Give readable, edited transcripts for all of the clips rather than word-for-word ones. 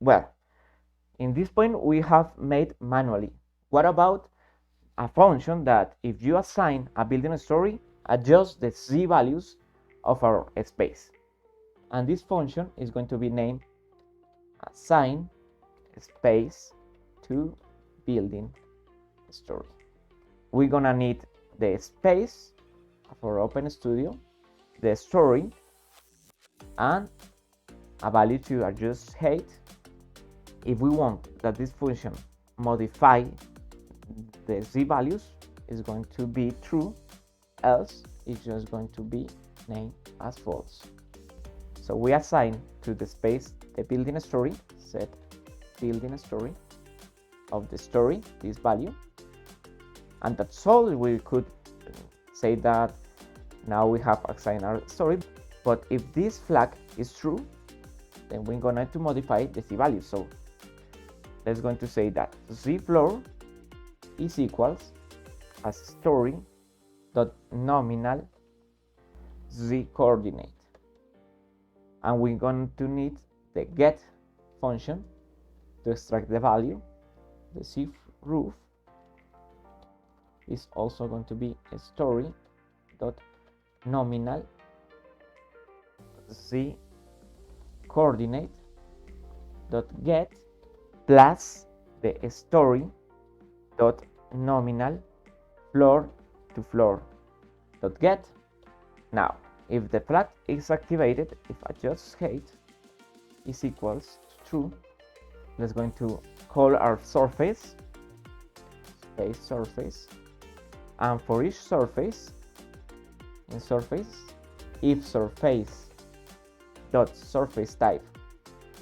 Well, in this point we have made manually. What about a function that if you assign a building story, adjusts the z values of our space? And this function is going to be named assign space to building story. We're gonna need the space for OpenStudio, the story, and a value to adjust height. If we want that this function modify the z values, is going to be true, else it's just going to be named as false. So we assign to the space the building story, set building story of the story, this value, and that's all. We could say that now we have assigned our story, but if this flag is true, then we're going to modify the z value. So let's going to say that z floor is equals as story dot nominal z coordinate, and we're going to need the get function to extract the value. The z roof is also going to be a story dot nominal z coordinate dot get plus the story dot nominal floor to floor dot get. Now if the flag is activated, if adjust height is equals to true, let's going to call our surface space surface, and for each surface in surface, if surface dot surface type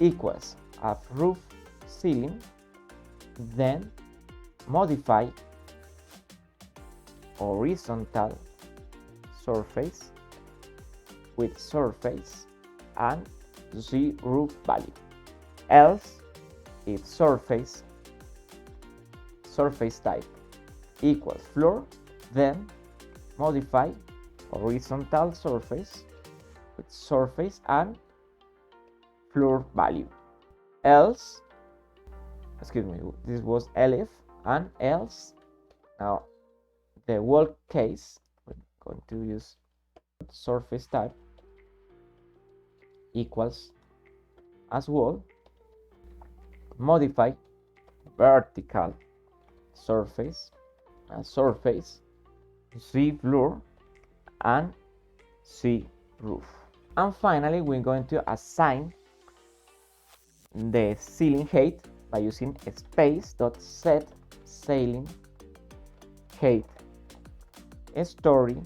equals a roof ceiling, then modify horizontal surface with surface and z roof value. Else, if surface type equals floor, then modify horizontal surface with surface and floor value. Else, excuse me, this was elif, and else, now the wall case, we're going to use surface type equals as wall, modify vertical surface and surface z floor and z roof. And finally, we're going to assign the ceiling height by using space.set ceiling height story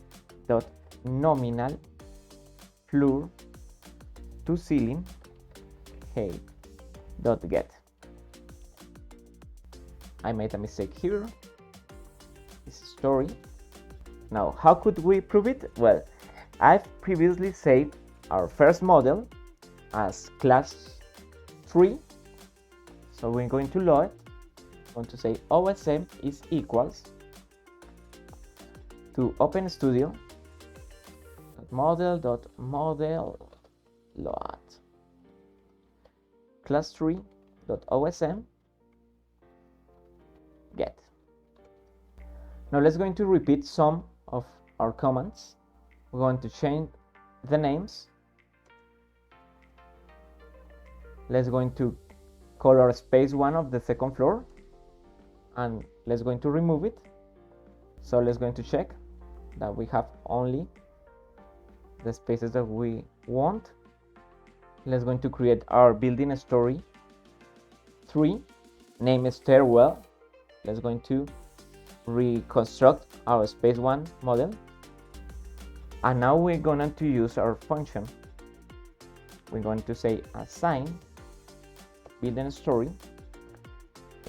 dot nominal floor to ceiling height dot get. I made a mistake here. It's story. Now, how could we prove it? Well, I've previously saved our first model as class 3. So we're going to load. I'm going to say OSM is equals to OpenStudio model load class 3 OSM get. Now let's going to repeat some of our commands. We're going to change the names. Let's going to call our space 1 of the second floor, and let's going to remove it. So let's going to check that we have only the spaces that we want. Let's going to create our building story 3, name is stairwell. Let's going to reconstruct our space 1 model, and now we're going to use our function. We're going to say assign building story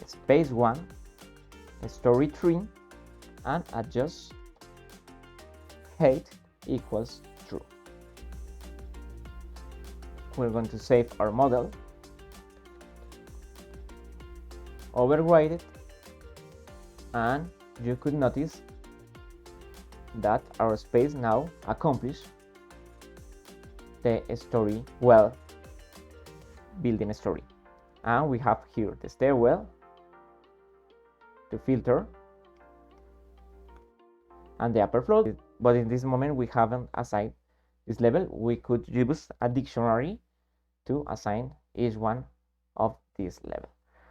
space 1 story 3 and adjust height equals true. We're going to save our model, override it, and you could notice that our space now accomplished the story well building story. And we have here the stairwell to filter and the upper floor. But in this moment we haven't assigned this level. We could use a dictionary to assign each one of these levels.